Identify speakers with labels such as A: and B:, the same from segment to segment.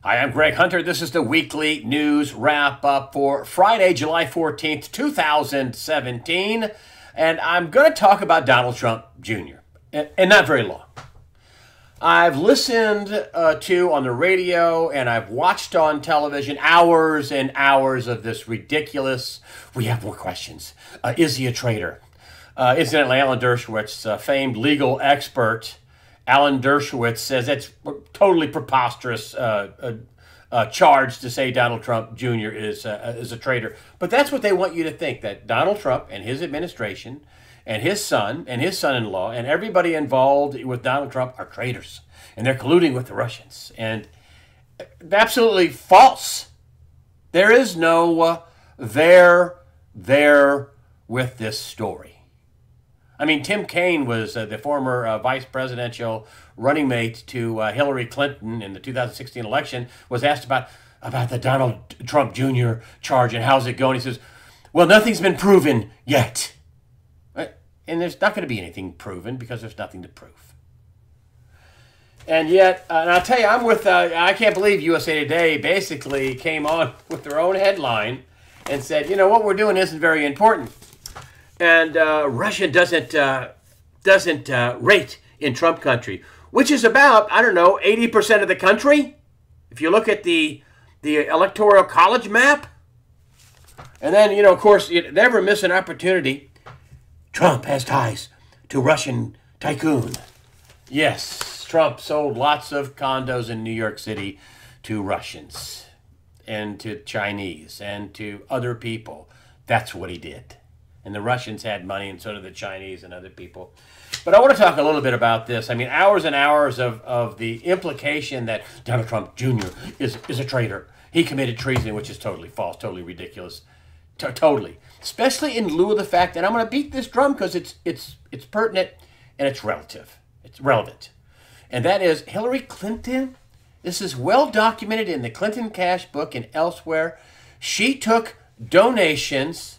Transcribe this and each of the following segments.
A: Hi, I'm Greg Hunter. This is the weekly news wrap up for Friday, July 14th, 2017. And I'm going to talk about Donald Trump Jr., and not very long. I've listened to on the radio and I've watched on television hours and hours of this ridiculous, we have more questions. Is he a traitor? Incidentally, Alan Dershowitz, famed legal expert, Alan Dershowitz says it's totally preposterous charge to say Donald Trump Jr. is a traitor. But that's what they want you to think, that Donald Trump and his administration and his son and his son-in-law and everybody involved with Donald Trump are traitors. And they're colluding with the Russians. And absolutely false. There is no there with this story. I mean, Tim Kaine was the former vice presidential running mate to Hillary Clinton in the 2016 election, was asked about the Donald Trump Jr. charge and how's it going. He says, well, nothing's been proven yet. Right? And there's not going to be anything proven because there's nothing to prove. And yet, and I'll tell you, I'm with, I can't believe USA Today basically came on with their own headline and said, you know, what we're doing isn't very important. And Russia doesn't rate in Trump country, which is about, I don't know, 80% of the country. If you look at the electoral college map. And then, you know, of course, you never miss an opportunity. Trump has ties to Russian tycoon. Yes, Trump sold lots of condos in New York City to Russians and to Chinese and to other people. That's what he did. And the Russians had money, and so did the Chinese and other people. But I want to talk a little bit about this. I mean, hours and hours of the implication that Donald Trump Jr. is a traitor. He committed treason, which is totally false, totally ridiculous. Totally. Especially in lieu of the fact that I'm going to beat this drum because it's pertinent and it's relative. It's relevant. And that is Hillary Clinton. This is well documented in the Clinton Cash book and elsewhere. She took donations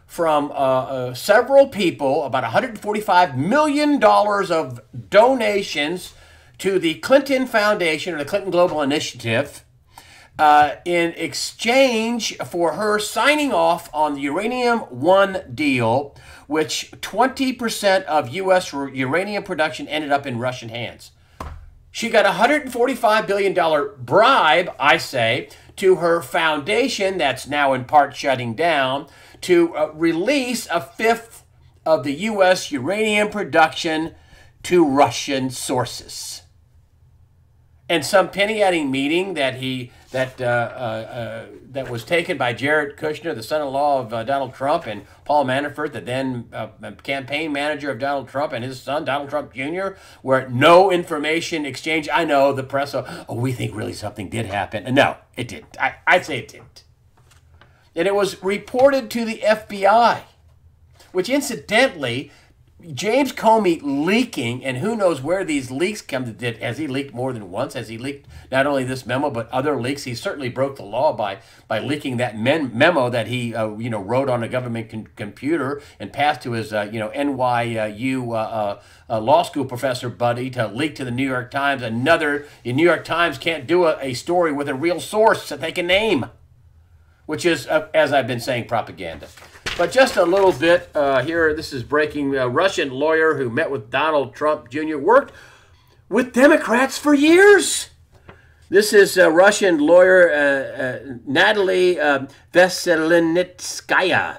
A: from several people, about $145 million of donations to the Clinton Foundation or the Clinton Global Initiative in exchange for her signing off on the Uranium One deal, which 20% of U.S. uranium production ended up in Russian hands. She got a $145 billion bribe, I say, to her foundation that's now in part shutting down to release a fifth of the U.S. uranium production to Russian sources. And some penny-adding meeting that was taken by Jared Kushner, the son-in-law of Donald Trump, and Paul Manafort, the then campaign manager of Donald Trump, and his son, Donald Trump Jr., where no information exchange. I know the press, we think really something did happen. No, it didn't. I'd say it didn't. And it was reported to the FBI, which incidentally, James Comey leaking, and who knows where these leaks come to. Has he leaked more than once? Has he leaked not only this memo, but other leaks? He certainly broke the law by leaking that memo that he wrote on a government computer and passed to his NYU law school professor buddy to leak to the New York Times. The New York Times can't do a story with a real source that they can name, which is, as I've been saying, propaganda. But just a little bit here, this is breaking. A Russian lawyer who met with Donald Trump Jr. worked with Democrats for years. This is Russian lawyer Natalie Veselinitskaya.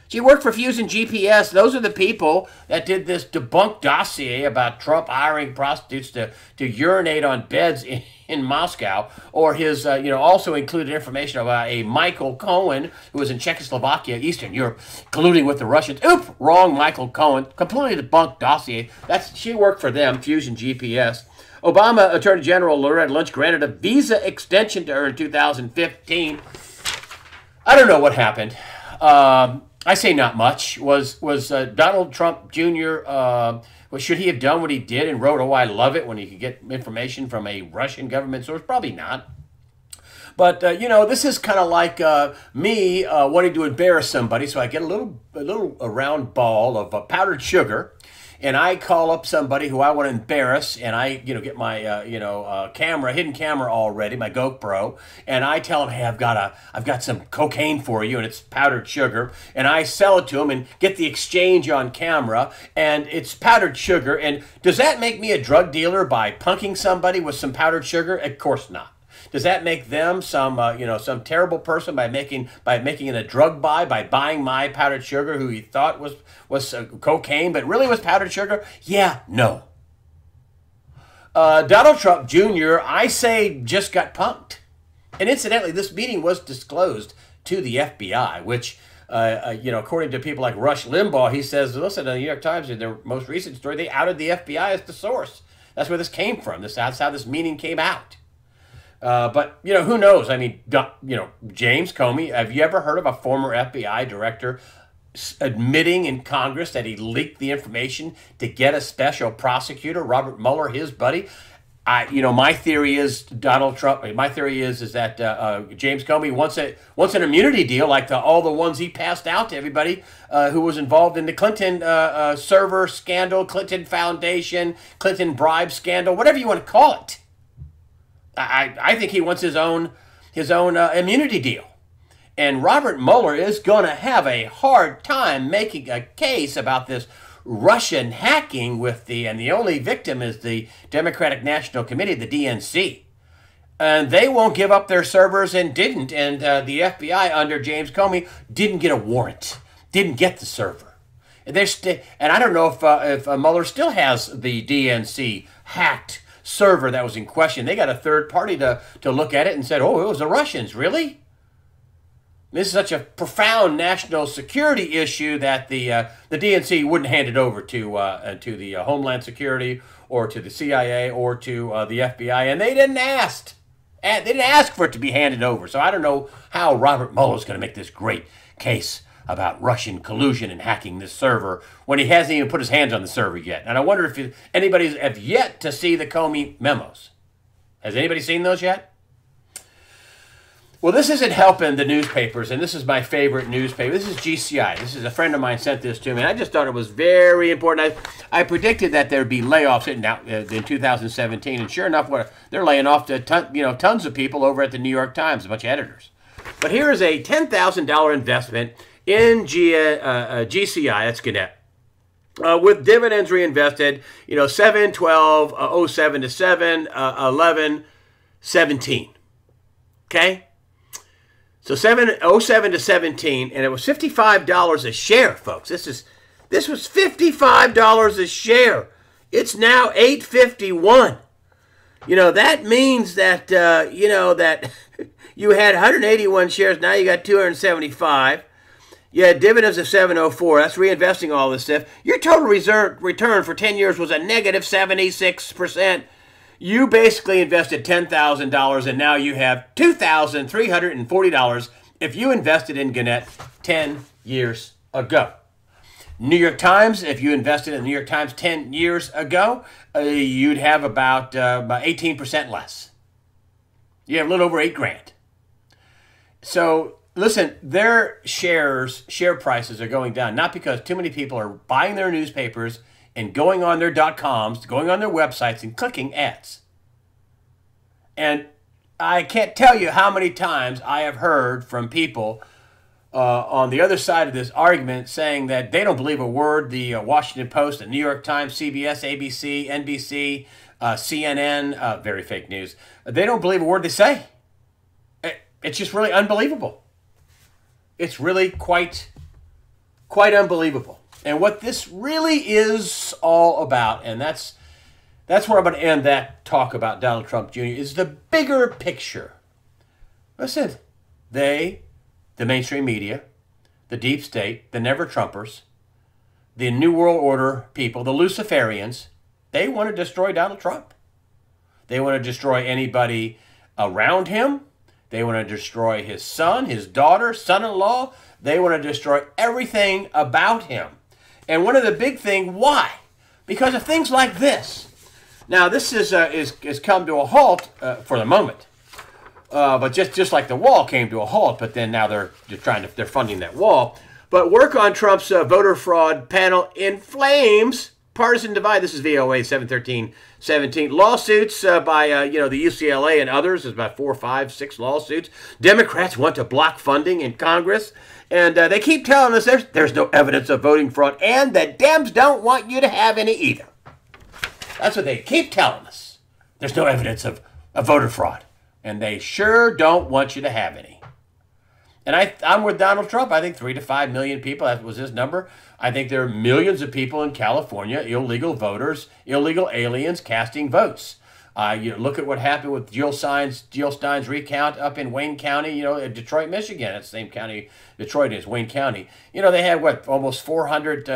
A: She worked for Fusion GPS. Those are the people that did this debunked dossier about Trump hiring prostitutes to urinate on beds in Moscow, or his, also included information about a Michael Cohen who was in Czechoslovakia, Eastern Europe, colluding with the Russians. Oop, wrong Michael Cohen. Completely debunked dossier. She worked for them, Fusion GPS. Obama Attorney General Loretta Lynch granted a visa extension to her in 2015. I don't know what happened. I say not much. Was Donald Trump Jr., should he have done what he did and wrote, "Oh, I love it," when he could get information from a Russian government source? Probably not. But, this is kind of like me wanting to embarrass somebody. So I get a little round ball of powdered sugar, and I call up somebody who I want to embarrass, and I, get my, hidden camera all ready, my GoPro, and I tell them, hey, I've got some cocaine for you, and it's powdered sugar, and I sell it to them and get the exchange on camera, and it's powdered sugar, and does that make me a drug dealer by punking somebody with some powdered sugar? Of course not. Does that make them some terrible person by making it a drug buy, by buying my powdered sugar who he thought was cocaine but really was powdered sugar? Yeah, no. Donald Trump Jr., I say, just got punked. And incidentally, this meeting was disclosed to the FBI, which, according to people like Rush Limbaugh, he says, listen, the New York Times, in their most recent story, they outed the FBI as the source. That's where this came from. That's how this meeting came out. But, who knows? I mean, James Comey, have you ever heard of a former FBI director admitting in Congress that he leaked the information to get a special prosecutor, Robert Mueller, his buddy? My theory is that James Comey wants an immunity deal like all the ones he passed out to everybody who was involved in the Clinton server scandal, Clinton Foundation, Clinton bribe scandal, whatever you want to call it. I think he wants his own immunity deal. And Robert Mueller is going to have a hard time making a case about this Russian hacking and the only victim is the Democratic National Committee, the DNC. And they won't give up their servers and didn't. And the FBI under James Comey didn't get a warrant, didn't get the server. And I don't know if Mueller still has the DNC hacked server that was in question. They got a third party to look at it and said, oh, it was the Russians. Really? This is such a profound national security issue that the DNC wouldn't hand it over to the Homeland Security or to the CIA or to the FBI, and they didn't ask. They didn't ask for it to be handed over. So I don't know how Robert Mueller is going to make this great case about Russian collusion and hacking this server when he hasn't even put his hands on the server yet. And I wonder if anybody's have yet to see the Comey memos. Has anybody seen those yet? Well, this isn't helping the newspapers, and this is my favorite newspaper. This is GCI. This is a friend of mine sent this to me, and I just thought it was very important. I predicted that there'd be layoffs in 2017, and sure enough, they're laying off tons of people over at the New York Times, a bunch of editors. But here is a $10,000 investment in GCI, that's Gannett, with dividends reinvested, 7, 12, 07 to 7, 11, 17. Okay? So 07 to 17, and it was $55 a share, folks. This was $55 a share. It's now $8.51. That means that that you had 181 shares. Now you got 275. You had dividends of 704. That's reinvesting all this stuff. Your total return for 10 years was a negative 76%. You basically invested $10,000, and now you have $2,340 if you invested in Gannett 10 years ago. New York Times, if you invested in the New York Times 10 years ago, you'd have about 18% less. You have a little over $8,000. So listen, their share prices are going down, not because too many people are buying their newspapers and going on their .coms, going on their websites and clicking ads. And I can't tell you how many times I have heard from people on the other side of this argument saying that they don't believe a word the Washington Post, the New York Times, CBS, ABC, NBC, CNN, very fake news. They don't believe a word they say. It's just really unbelievable. It's really quite unbelievable. And what this really is all about, and that's where I'm going to end that talk about Donald Trump Jr., is the bigger picture. Listen, the mainstream media, the deep state, the never-Trumpers, the New World Order people, the Luciferians, they want to destroy Donald Trump. They want to destroy anybody around him. They want to destroy his son, his daughter, son-in-law. They want to destroy everything about him. And one of the big things, why? Because of things like this. Now, this is come to a halt for the moment. But just like the wall came to a halt, but then now they're funding that wall. But work on Trump's voter fraud panel in flames. partisan divide. This is VOA 713-17. Lawsuits by the UCLA and others. There's about 4, 5, 6 lawsuits. Democrats want to block funding in Congress. And they keep telling us there's no evidence of voting fraud. And the Dems don't want you to have any either. That's what they keep telling us. There's no evidence of voter fraud. And they sure don't want you to have any. And I'm with Donald Trump. I think 3 to 5 million people, that was his number. I think there are millions of people in California, illegal voters, illegal aliens casting votes. You look at what happened with Jill Stein's recount up in Wayne County, Detroit, Michigan. That's the same county Detroit is, Wayne County. They had, almost 400,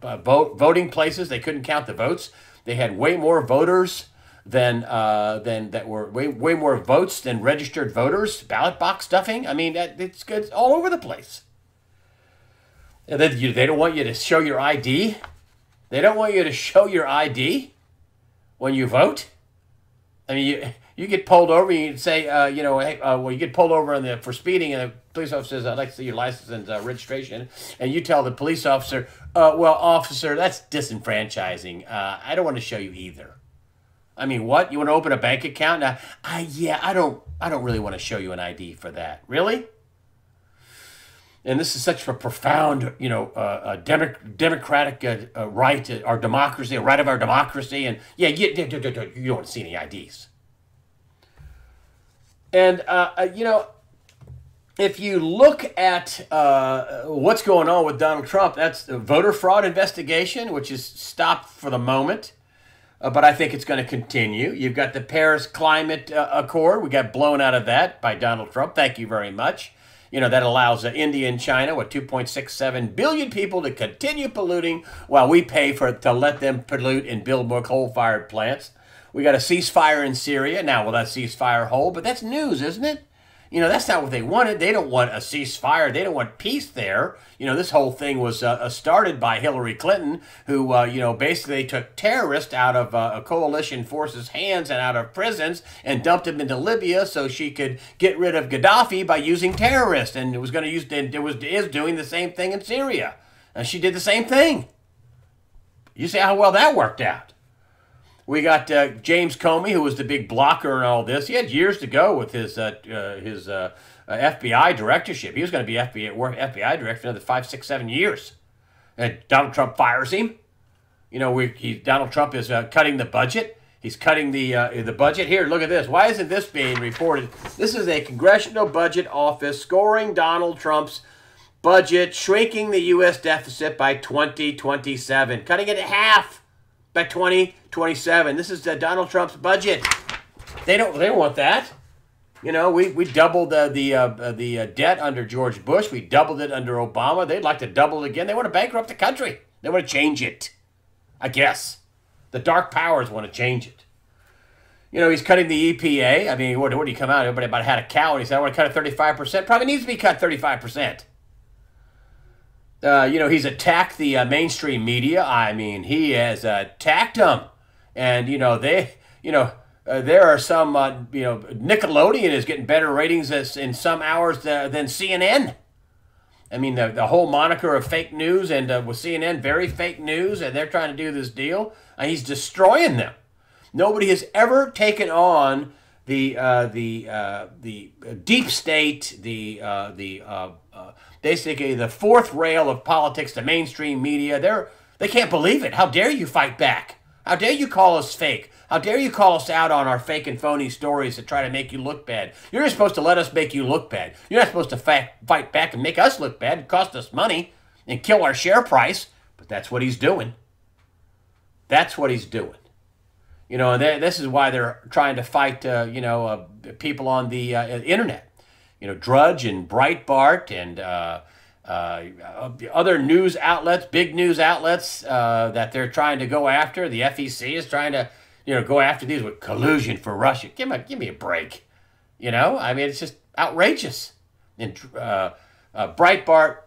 A: voting places. They couldn't count the votes. They had way more voters than that were way more votes than registered voters. Ballot box stuffing. I mean, it's good. It's all over the place. And then they don't want you to show your ID. They don't want you to show your ID when you vote. I mean, you get pulled over. You say, you get pulled over for speeding, and the police officer says, "I'd like to see your license and registration," and you tell the police officer, "Well, officer, that's disenfranchising. I don't want to show you either." I mean, what? You want to open a bank account? Now, I don't really want to show you an ID for that. Really? And this is such a profound, democratic right, our democracy, a right of our democracy. And yeah, you don't want to see any IDs. And, if you look at what's going on with Donald Trump, that's the voter fraud investigation, which is stopped for the moment. But I think it's going to continue. You've got the Paris Climate Accord. We got blown out of that by Donald Trump. Thank you very much. That allows India and China, 2.67 billion people, to continue polluting while we pay to let them pollute and build more coal-fired plants. We got a ceasefire in Syria. Now, will that ceasefire hold? But that's news, isn't it? That's not what they wanted. They don't want a ceasefire. They don't want peace there. This whole thing was started by Hillary Clinton, who, basically took terrorists out of a coalition force's hands and out of prisons and dumped them into Libya so she could get rid of Gaddafi by using terrorists. And it was going to is doing the same thing in Syria. And she did the same thing. You see how well that worked out. We got James Comey, who was the big blocker in all this. He had years to go with his FBI directorship. He was going to be FBI director for another 5, 6, 7 years. And Donald Trump fires him. Donald Trump is cutting the budget. He's cutting the budget. Here, look at this. Why isn't this being reported? This is a Congressional Budget Office scoring Donald Trump's budget, shrinking the U.S. deficit by 2027, cutting it in half by 2027. This is Donald Trump's budget. They don't want that. We doubled the debt under George Bush. We doubled it under Obama. They'd like to double it again. They want to bankrupt the country. They want to change it. I guess the dark powers want to change it. He's cutting the EPA. I mean, what did he come out? Everybody about had a cow, and he said, "I want to cut it 35%." Probably needs to be cut 35%. He's attacked the mainstream media. I mean, he has attacked them. And, there are some, Nickelodeon is getting better ratings in some hours than CNN. I mean, the whole moniker of fake news, and with CNN, very fake news, and they're trying to do this deal. He's destroying them. Nobody has ever taken on the deep state, basically the fourth rail of politics, the mainstream media. They can't believe it. How dare you fight back? How dare you call us fake? How dare you call us out on our fake and phony stories that try to make you look bad? You're just supposed to let us make you look bad. You're not supposed to fight back and make us look bad, cost us money, and kill our share price. But that's what he's doing. That's what he's doing. And this is why they're trying to fight, people on the internet. Drudge and Breitbart and other news outlets, big news outlets that they're trying to go after. The FEC is trying to, go after these with collusion for Russia. Give me a break. I mean, it's just outrageous. And Breitbart,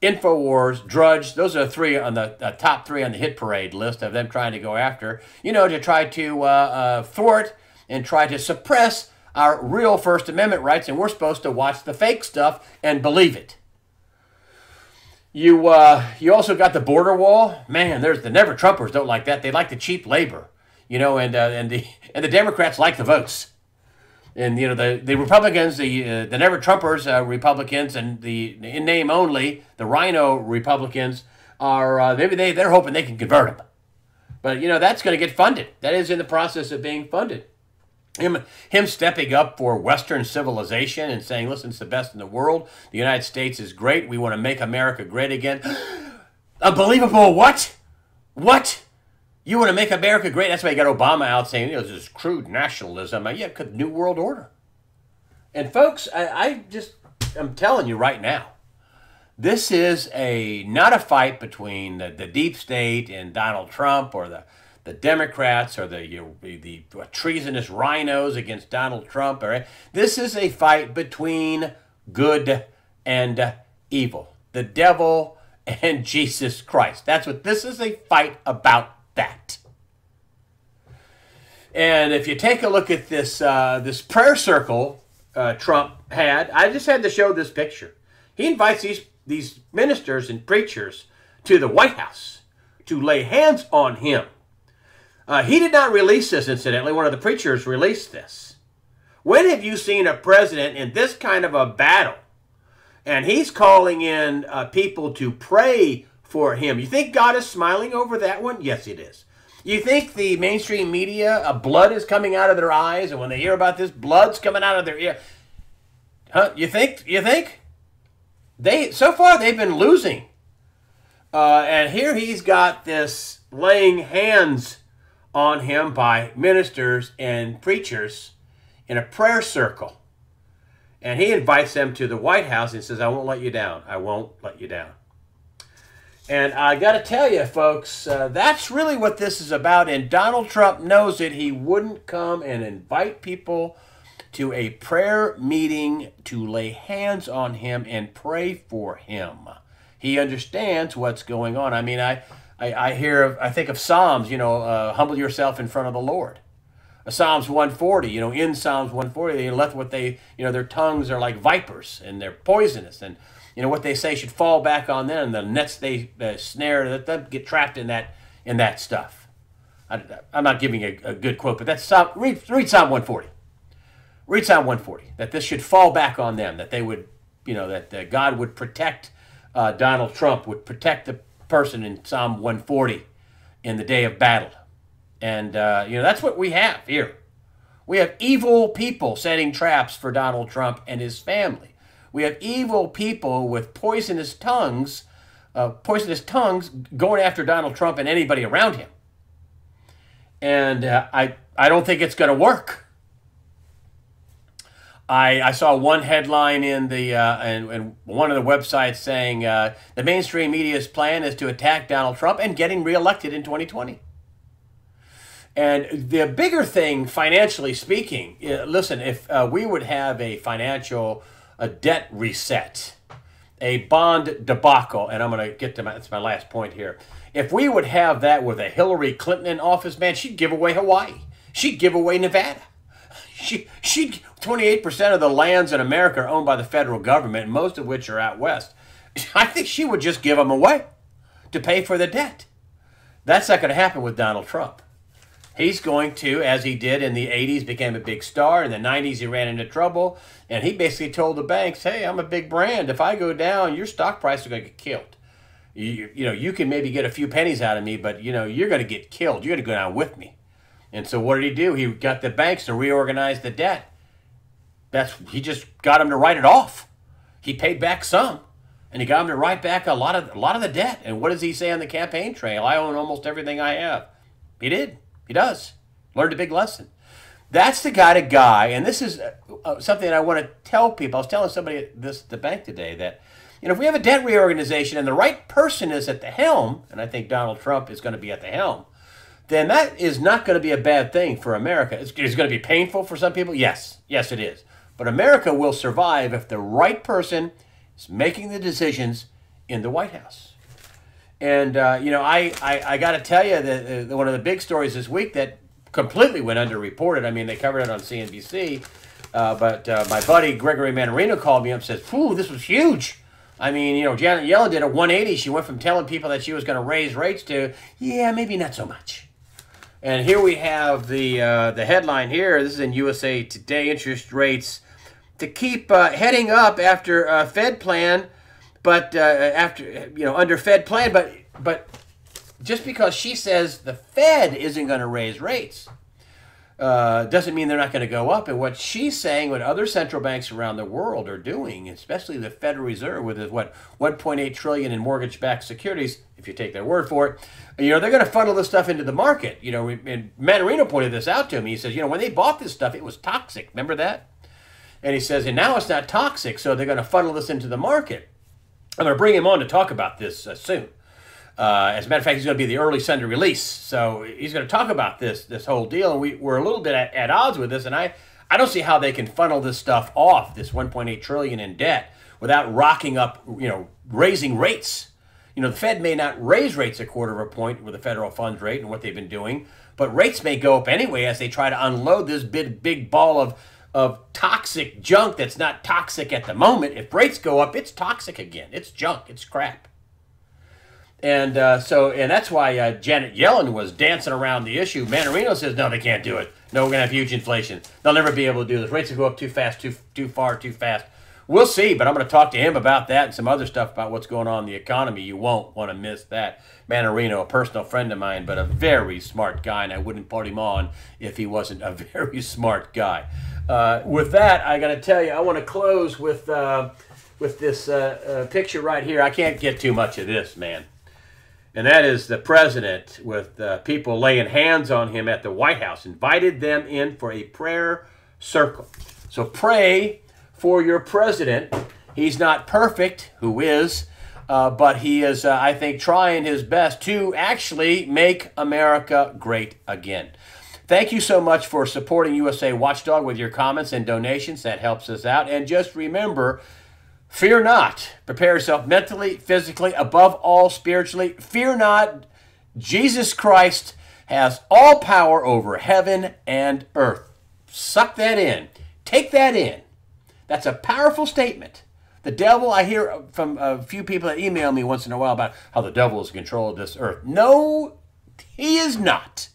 A: InfoWars, Drudge, those are the three on the top three on the hit parade list of them trying to go after, to try to thwart and try to suppress our real First Amendment rights, and we're supposed to watch the fake stuff and believe it. You also got the border wall. Man, there's the Never Trumpers don't like that. They like the cheap labor, and the Democrats like the votes. And the Republicans, the Never Trumpers Republicans, and the in name only the Rhino Republicans are maybe they're hoping they can convert them. But that's going to get funded. That is in the process of being funded. Him stepping up for Western civilization and saying, listen, it's the best in the world. The United States is great. We want to make America great again. Unbelievable. What? What? You want to make America great? That's why you got Obama out saying, this is crude nationalism. Yeah, New World Order. And folks, I'm telling you right now, this is not a fight between the deep state and Donald Trump or the Democrats or the treasonous rhinos against Donald Trump. All right? This is a fight between good and evil. The devil and Jesus Christ. That's what this is, a fight about that. And if you take a look at this prayer circle Trump had, I just had to show this picture. He invites these ministers and preachers to the White House to lay hands on him. He did not release this, incidentally. One of the preachers released this. When have you seen a president in this kind of a battle? And he's calling in people to pray for him. You think God is smiling over that one? Yes, it is. You think the mainstream media, blood is coming out of their eyes, and when they hear about this, blood's coming out of their ear? Huh? You think? So far, they've been losing. And here he's got this laying hands on him by ministers and preachers in a prayer circle. And he invites them to the White House and says, I won't let you down. I won't let you down. And I got to tell you, folks, that's really what this is about. And Donald Trump knows it. He wouldn't come and invite people to a prayer meeting to lay hands on him and pray for him. He understands what's going on. I mean, I think of Psalms, humble yourself in front of the Lord. Psalms 140, in Psalms 140, they left what their tongues are like vipers and they're poisonous. And, what they say should fall back on them. And the nets they snare, let them get trapped in that stuff. I'm not giving a good quote, but that's read Psalm 140. Read Psalm 140, that this should fall back on them, that they would, that God would protect Donald Trump, would protect the person in Psalm 140 in the day of battle. And, that's what we have here. We have evil people setting traps for Donald Trump and his family. We have evil people with poisonous tongues going after Donald Trump and anybody around him. And I don't think it's going to work. I saw one headline in in one of the websites saying the mainstream media's plan is to attack Donald Trump and getting reelected in 2020. And the bigger thing, financially speaking, listen, if we would have a financial debt reset, a bond debacle, and I'm going to get to that's my last point here. If we would have that with a Hillary Clinton in office, man, she'd give away Hawaii. She'd give away Nevada. 28% of the lands in America are owned by the federal government, most of which are out west. I think she would just give them away to pay for the debt. That's not going to happen with Donald Trump. He's going to, as he did in the 80s, became a big star. In the 90s, he ran into trouble. And he basically told the banks, hey, I'm a big brand. If I go down, your stock price is going to get killed. You can maybe get a few pennies out of me, but, you're going to get killed. You're going to go down with me. And so what did he do? He got the banks to reorganize the debt. He just got them to write it off. He paid back some, and he got them to write back a lot of the debt. And what does he say on the campaign trail? I own almost everything I have. He did. He does. Learned a big lesson. That's the kind of guy, and this is something I want to tell people. I was telling somebody at the bank today that, if we have a debt reorganization and the right person is at the helm, and I think Donald Trump is going to be at the helm, then that is not going to be a bad thing for America. It's going to be painful for some people. Yes, it is. But America will survive if the right person is making the decisions in the White House. And, I got to tell you that one of the big stories this week that completely went underreported, I mean, they covered it on CNBC, but my buddy Gregory Mannarino called me up and says, this was huge. I mean, you know, Janet Yellen did a 180. She went from telling people that she was going to raise rates to, yeah, maybe not so much. And here we have the headline here. This is in USA Today. Interest rates to keep heading up after Fed plan, but after, you know, under Fed plan, but just because she says the Fed isn't going to raise rates doesn't mean they're not going to go up. And what she's saying, what other central banks around the world are doing, especially the Federal Reserve with his, what, 1.8 trillion in mortgage-backed securities, if you take their word for it, you know, they're going to funnel this stuff into the market. You know, and Manarino pointed this out to me. He says, you know, when they bought this stuff, it was toxic. Remember that? And he says, and now it's not toxic, so they're going to funnel this into the market. I'm going to bring him on to talk about this soon. As a matter of fact, he's going to be the early Sunday release. So he's going to talk about this whole deal. And we're a little bit at odds with this. And I don't see how they can funnel this stuff off, this 1.8 trillion in debt, without rocking up, you know, raising rates. You know, the Fed may not raise rates a quarter of a point with the federal funds rate and what they've been doing, but rates may go up anyway as they try to unload this big ball of toxic junk that's not toxic at the moment. If rates go up, it's toxic again. It's junk. It's crap. And and that's why Janet Yellen was dancing around the issue. Manarino says, no, they can't do it. No, we're going to have huge inflation. They'll never be able to do this. Rates will go up too fast, too far, too fast. We'll see, but I'm going to talk to him about that and some other stuff about what's going on in the economy. You won't want to miss that. Manarino, a personal friend of mine, but a very smart guy, and I wouldn't put him on if he wasn't a very smart guy. With that, I got to tell you, I want to close with this picture right here. I can't get too much of this, man. And that is the president with people laying hands on him at the White House, invited them in for a prayer circle. So pray for your president. He's not perfect, who is, but he is, I think, trying his best to actually make America great again. Thank you so much for supporting USA Watchdog with your comments and donations. That helps us out. And just remember, fear not. Prepare yourself mentally, physically, above all, spiritually. Fear not. Jesus Christ has all power over heaven and earth. Suck that in. Take that in. That's a powerful statement. The devil, I hear from a few people that email me once in a while about how the devil is in control of this earth. No, he is not.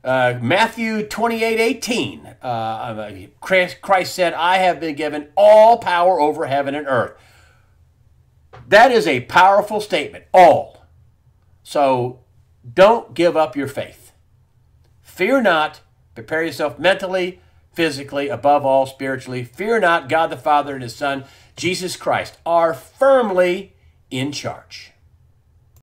A: Matthew 28:18, Christ said, I have been given all power over heaven and earth. That is a powerful statement, all. So don't give up your faith. Fear not. Prepare yourself mentally, physically, above all, spiritually. Fear not. God the Father and His Son, Jesus Christ, are firmly in charge.